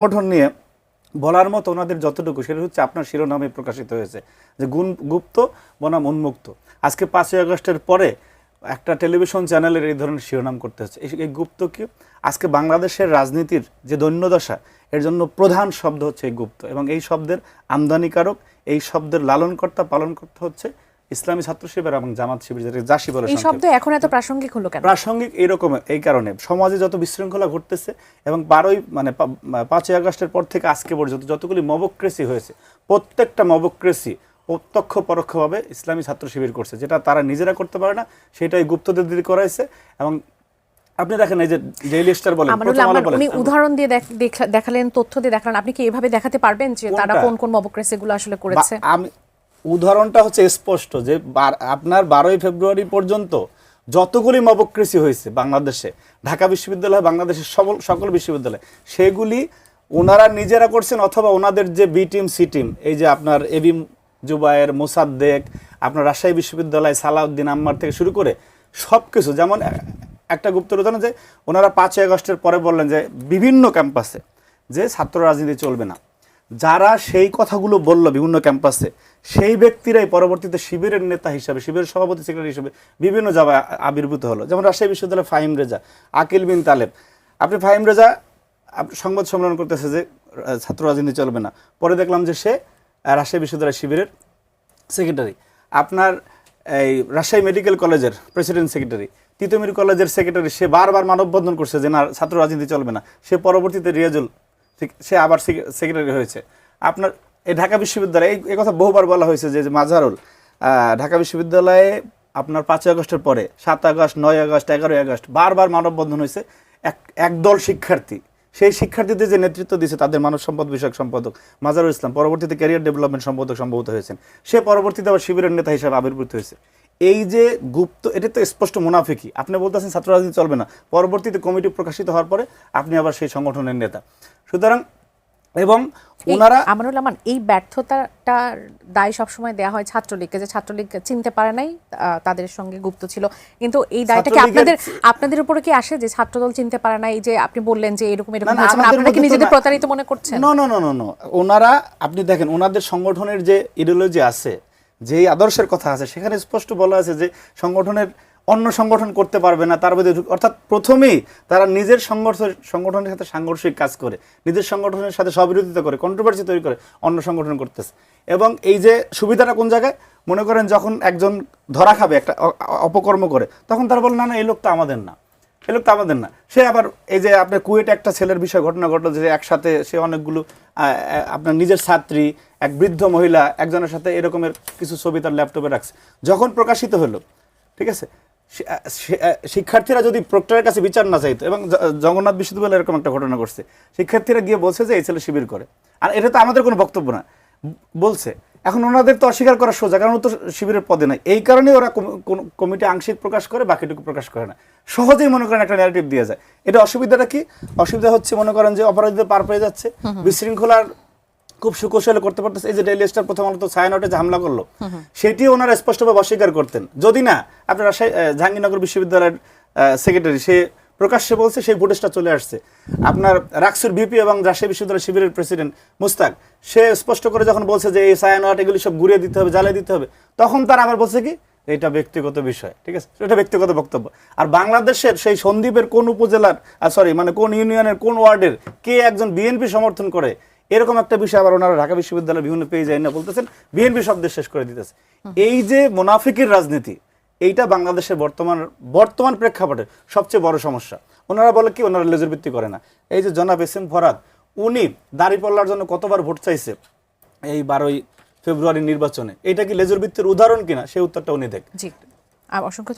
সংগঠন নিয়ে বলার মতো ওনাদের যতটুকু সেটা হচ্ছে আপনার শিরোনামে প্রকাশিত হয়েছে যে গুপ্ত বনাম উন্মুক্ত। আজকে 5ই আগস্টের পরে একটা টেলিভিশন চ্যানেলের এই ধরনের শিরোনাম করতে হচ্ছে। এই গুপ্ত কি? আজকে বাংলাদেশের রাজনীতির যে দৈন্যদশা, এর জন্য প্রধান শব্দ হচ্ছে এই গুপ্ত, এবং এই শব্দের আমদানিকারক, এই শব্দের লালনকর্তা পালনকর্তা হচ্ছে ইসলামী ছাত্র শিবির এবং জামাত শিবির, যেটা জাসি বলে। এই শব্দ এখন এত প্রাসঙ্গিক হলো কেন? প্রাসঙ্গিক এরকম এই কারণে সমাজে যত বিশৃঙ্খলা ঘটতেছে, এবং 5ই আগস্টের পর থেকে আজকে পর্যন্ত যতগুলি মবক্রেসি হয়েছে, প্রত্যেকটা মবক্রেসি প্রত্যক্ষ পরোক্ষভাবে ইসলামী ছাত্র শিবির করছে, যেটা তারা নিজেরা করতে পারে না, সেটাই গুপ্তদের দিয়ে করাইছে। এবং আপনি দেখেন এই যে ডেইলি স্টার বলেন, উনি উদাহরণ দিয়ে দেখালেন, তথ্য দিয়ে দেখালেন, আপনি কি এভাবে দেখাতে পারবেন যে তারা কোন কোন মবক্রেসিগুলো আসলে করেছে? আমি উদাহরণটা হচ্ছে স্পষ্ট যে আপনার 12ই ফেব্রুয়ারি পর্যন্ত যতগুলি মবক্রেসি হয়েছে বাংলাদেশে, ঢাকা বিশ্ববিদ্যালয়, বাংলাদেশের সকল বিশ্ববিদ্যালয়, সেগুলি ওনারা নিজেরা করছেন, অথবা ওনাদের যে বি টিম সি টিম, এই যে আপনার এবি জুবায়ের, মোসাদ্দেক, আপনার রাজশাহী বিশ্ববিদ্যালয় সালাউদ্দিন আম্মার থেকে শুরু করে সব কিছু। যেমন একটা গুপ্ত উদাহরণ যে ওনারা 5ই আগস্টের পরে বললেন যে বিভিন্ন ক্যাম্পাসে যে ছাত্র রাজনীতি চলবে না। যারা সেই কথাগুলো বলল বিভিন্ন ক্যাম্পাসে, সেই ব্যক্তিরাই পরবর্তীতে শিবিরের নেতা হিসাবে, শিবিরের সভাপতি সেক্রেটারি হিসেবে বিভিন্ন জায়গায় আবির্ভূত হলো। যেমন রাজশাহী বিশ্ববিদ্যালয়ের ফাহিম রেজা, আকিল বিন তালেব। আপনি ফাহিম রেজা সংবাদ সম্মেলন করতেছে যে ছাত্র রাজনীতি চলবে না, পরে দেখলাম যে সে রাজশাহী বিশ্ববিদ্যালয় শিবিরের সেক্রেটারি। আপনার এই রাজশাহী মেডিকেল কলেজের প্রেসিডেন্ট সেক্রেটারি, তিতুমির কলেজের সেক্রেটারি, সে বারবার মানববন্ধন করছে যে না, ছাত্র রাজনীতি চলবে না। সে পরবর্তীতে রিয়াজুল, সে আবার সেক্রেটারি হয়েছে। আপনার এই ঢাকা বিশ্ববিদ্যালয়ে এই কথা বহুবার বলা হয়েছে যে মাজহারুল, ঢাকা বিশ্ববিদ্যালয়ে আপনার 5ই আগস্টের পরে 7 আগস্ট, 9 আগস্ট, 11 আগস্ট বারবার মানববন্ধন হয়েছে। একদল শিক্ষার্থী, সেই শিক্ষার্থীদের যে নেতৃত্ব দিয়েছে তাদের মানব সম্পদ বিষয়ক সম্পাদক মাজহারুল ইসলাম, পরবর্তীতে ক্যারিয়ার ডেভেলপমেন্ট সম্পাদক সম্ভবত হয়েছেন। সে পরবর্তীতে আবার শিবিরের নেতা হিসেবে আবির্ভূত হয়েছে। এই যে গুপ্ত, এটা তো স্পষ্ট মুনাফিকি। আপনি বলতেছেন ছাত্র রাজনীতি চলবে না, পরবর্তীতে কমিটি প্রকাশিত হওয়ার পরে আপনি আবার সেই সংগঠনের নেতা। সুতরাং এবং ওনারা, আমানুল আমান, এই ব্যর্থতাটার দায় সবসময় দেওয়া হয় ছাত্রলীগকে, যে ছাত্রলীগ চিনতে পারে নাই, তাদের সঙ্গে গুপ্ত ছিল। কিন্তু এই দায়টা কি আপনাদের উপরে কি আসে যে ছাত্রদল চিনতে পারে না? এই যে আপনি বললেন যে এরকম আপনারা কি নিজেদের প্রতারিত মনে করছেন? না, ওনারা, আপনি দেখেন ওনাদের সংগঠনের যে ইডিওলজি আছে, যে আদর্শের কথা আছে, সেখানে স্পষ্ট বলা আছে যে সংগঠনের অন্য সংগঠন করতে পারবে না, তার মধ্যে, অর্থাৎ প্রথমেই তারা নিজের সংগঠনের সাথে সাংঘর্ষিক কাজ করে, নিজের সংগঠনের সাথে সবিরোধিতা করে, কন্ট্রোভার্সি তৈরি করে অন্য সংগঠন করতেছে। এবং এই যে সুবিধাটা কোন জায়গায়, মনে করেন যখন একজন ধরা খাবে একটা অপকর্ম করে, তখন তারা বলে না না, এই লোকটা আমাদের না, এই লোকটা আমাদের না। সে আবার এই যে আপনার কুয়েটে একটা ছেলের বিষয় ঘটনা ঘটলো যে একসাথে সে অনেকগুলো আপনার নিজের ছাত্রী, এক বৃদ্ধ মহিলা, একজনের সাথে এরকমের কিছু ছবি তার ল্যাপটপে রাখছে। যখন প্রকাশিত হলো, ঠিক আছে, শিক্ষার্থীরা যদি প্রক্টরের কাছে বিচার না চাইতো, এবং জগন্নাথ বিশ্ববিদ্যালয়ে এরকম একটা ঘটনা ঘটছে, শিক্ষার্থীরা গিয়ে বলছে যে এই ছেলে শিবির করে, আর এটা তো আমাদের কোনো বক্তব্য না বলছে। এখন ওনাদের তো অস্বীকার করা সোজা, কারণ ও তো শিবিরের পদে নাই। এই কারণেই ওরা কমিটি আংশিক প্রকাশ করে, বাকিটুকু প্রকাশ করে না। সহজেই মনে করেন একটা ন্যারেটিভ দিয়ে যায়। এটা অসুবিধাটা কি? অসুবিধা হচ্ছে মনে করেন যে অপরাধীদের পার পেয়ে যাচ্ছে, বিশৃঙ্খলার খুব সুকৌশলে করতে পারতেছে। এই যে ডেইলি স্টার প্রথম আলো তো ছায়ানটে যে হামলা করলো, সেটিও ওনারা স্পষ্টভাবে অস্বীকার করতেন। যদি না আপনার জাহাঙ্গীরনগর বিশ্ববিদ্যালয়ের সেক্রেটারি, সে প্রকাশ্যে বলছে, সেই ফুটেজটা চলে আসছে। আপনার রাকসুর ভিপি এবং রাজশাহী বিশ্ববিদ্যালয় শিবিরের প্রেসিডেন্ট মুস্তাক, সে স্পষ্ট করে যখন বলছে যে এই ছায়ানট এগুলি সব ঘুরিয়ে দিতে হবে, জ্বালিয়ে দিতে হবে, তখন তারা আবার বলছে কি এটা ব্যক্তিগত বিষয়, ঠিক আছে, এটা ব্যক্তিগত বক্তব্য। আর বাংলাদেশের সেই সন্দ্বীপের কোন উপজেলার কোন ইউনিয়নের কোন ওয়ার্ডের কে একজন বিএনপি সমর্থন করে, এরকম একটা বিষয় আবার ওনারা ঢাকা বিশ্ববিদ্যালয়ের বিভিন্ন পেয়ে যায় না বলতেছেন বিএনপি শব্দের শেষ করে দিতেছে। এই যে মুনাফিকের রাজনীতি, এইটা বাংলাদেশের বর্তমান প্রেক্ষাপটে সবচেয়ে বড় সমস্যা। ওনারা বলে কি, ওনারা লেজুর ভিত্তি করে না। এই যে জনাব এসএম ফরহাদ, উনি দাঁড়িপাল্লার জন্য কতবার ভোট চাইছে এই 12ই ফেব্রুয়ারি নির্বাচনে, এটা কি লেজুর ভিত্তির উদাহরণ কিনা, সেই উত্তরটা উনি দেখ। জি, অসংখ্য